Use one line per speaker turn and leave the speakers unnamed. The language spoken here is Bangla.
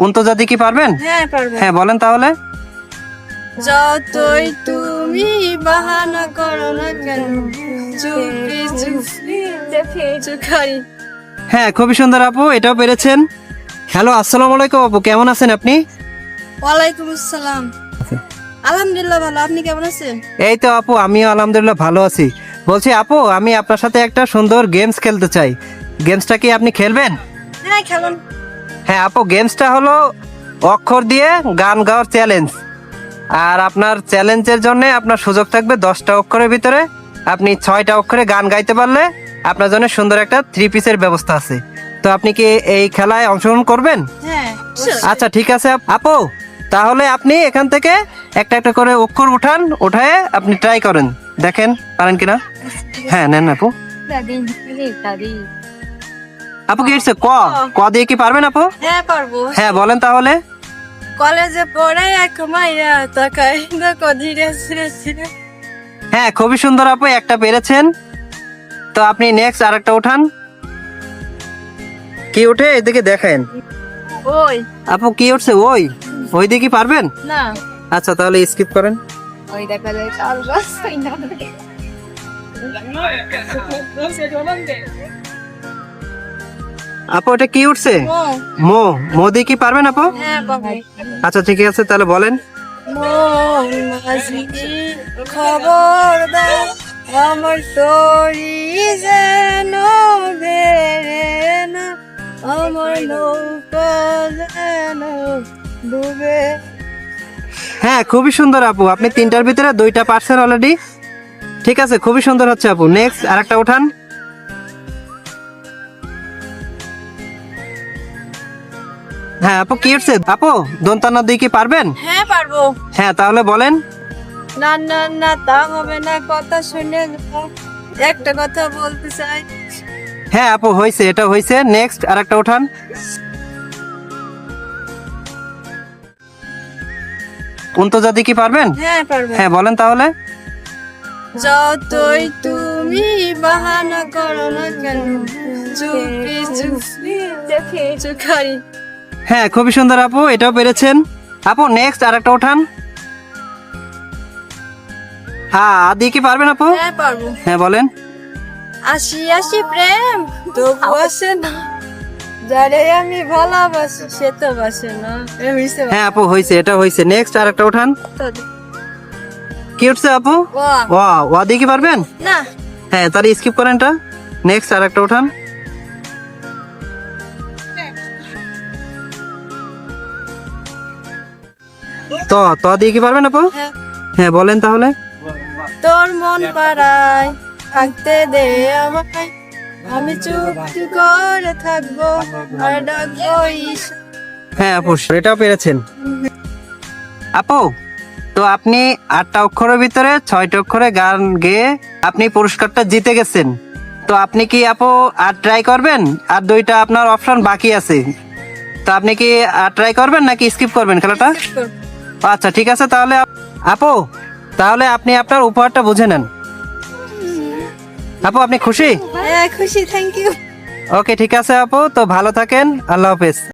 অন্তর্জাতি কি পারবেন?
হ্যাঁ পারবো।
হ্যাঁ বলেন তাহলে।
যতই তুমি বাহানা করো না কেন, চুপি চুপি দেখে চুকারি।
হ্যাঁ খুবই সুন্দর আপু, এটাও পেরেছেন। হ্যালো, আসসালামু আলাইকুম আপু, কেমন আছেন আপনি?
ওয়ালাইকুম আসসালাম। আলহামদুলিল্লাহ ভালো, আপনি কেমন আছেন?
এই তো আপু, আমিও আলহামদুলিল্লাহ ভালো আছি। বলছি আপু, আমি আপনার সাথে একটা সুন্দর গেমস খেলতে চাই। গেমসটা কি আপনি খেলবেন?
হ্যাঁ খেলুন।
হ্যাঁ আপু, গেমসটা হলো অক্ষর দিয়ে গান গাওয়ার চ্যালেঞ্জ। আর আপনার চ্যালেঞ্জের জন্য আপনার সুযোগ থাকবে 10টা অক্ষরের ভিতরে আপনি 6টা অক্ষরে গান গাইতে পারলে আপনার জন্য সুন্দর একটা 3 পিসের ব্যবস্থা আছে। তো আপনি কি এই খেলায় অংশগ্রহণ করবেন?
হ্যাঁ
আচ্ছা ঠিক আছে আপু, তাহলে আপনি এখান থেকে একটা একটা করে অক্ষর উঠায় আপনি ট্রাই করেন, দেখেন পারেন কিনা। হ্যাঁ নেন আপু। আপু কি হচ্ছে? ক ক দিয়ে কি পারবেন আপু?
হ্যাঁ পারবো।
হ্যাঁ বলেন তাহলে।
কলেজে পড়ে এক মাইয়া তাকাই দেখো ধীরে ধীরে ধীরে।
হ্যাঁ খুবই সুন্দর আপু, একটা পেরেছেন। তো আপনি নেক্সট আরেকটা উঠান। কি উঠে এদিকে দেখেন
ওই
আপু, কি উঠছে? ওই ওই দিয়ে কি পারবেন?
না,
আচ্ছা তাহলে স্কিপ করেন।
ওই দেখা যায় কাল রাস্তায় না।
আপু এটা কি উঠছে?
ও,
মো মো দিয়ে কি পারবেন আপু?
হ্যাঁ পাবো।
আচ্ছা ঠিক আছে তাহলে বলেন।
মন মাঝি খবর দাও, আমার তরি যেন বেড়ে না, আমার নৌকা যেন ডুবে।
হ্যাঁ খুবই সুন্দর আপু, আপনি 3টার ভিতরে 2টা পারছেন অলরেডি। ঠিক আছে, খুবই সুন্দর হচ্ছে আপু। নেক্সট আরেকটা উঠান। হ্যাঁ আপু কি উঠছে? আপু দন্তান্ন দিয়ে কি পারবেন?
হ্যাঁ পারবো।
হ্যাঁ তাহলে বলেন।
না না না, তা হবে না, কথা শুনে যাও। একটা কথা বলতে চাই।
হ্যাঁ আপু হয়েছে, এটা হয়েছে। নেক্সট আরেকটা উঠান। অন্তর্জাতি কি পারবেন?
হ্যাঁ পারবো।
হ্যাঁ বলেন তাহলে।
যতই তুমি বাহানা করো না কেন, চুপি চুপি দেখে চুকারি।
হ্যাঁ খুবই সুন্দর আপু, এটাও পেরেছেন। আপু নেক্সট আরেকটা উঠান। হ্যাঁ আদি কি পারবেন আপু?
হ্যাঁ পারবো।
হ্যাঁ বলেন।
আসি আসি প্রেম তবু আসে না, যারে আমি ভালোবাসি সে তো বাসে না।
হ্যাঁ আপু হয়েছে, এটা হয়েছে। নেক্সট আরেকটা উঠান। কি উঠছে আপু? ওয়া দিয়ে কি পারবেন?
না,
হ্যাঁ তাহলে স্কিপ করেন এটা। নেক্সট আরেকটা উঠান। ত দিয়ে কি পারবেন আপু?
হ্যাঁ।
হ্যাঁ বলেন তাহলে।
তোর মন পাড়ায় থাকতে দে আমায়, আমি চুপ করে থাকবো আর ডাকবো ঈশা।
হ্যাঁ আপু এটাও পেরেছেন। আপু তো আপনি 8টা অক্ষরের ভিতরে 6টা অক্ষরে গান গেয়ে আপনি পুরস্কারটা জিতে গেছেন। তো আপনি কি আপু আর ট্রাই করবেন? আর 2টা আপনার অপশন বাকি আছে, তো আপনি কি আর ট্রাই করবেন নাকি স্কিপ করবেন খেলাটা? আচ্ছা ঠিক আছে তাহলে আপু, তাহলে আপনি আপনার উপহারটা বুঝে নেন। আপু আপনি খুশি?
হ্যাঁ খুশি, থ্যাংক ইউ।
ওকে ঠিক আছে আপু, তো ভালো থাকেন, আল্লাহ হাফেজ।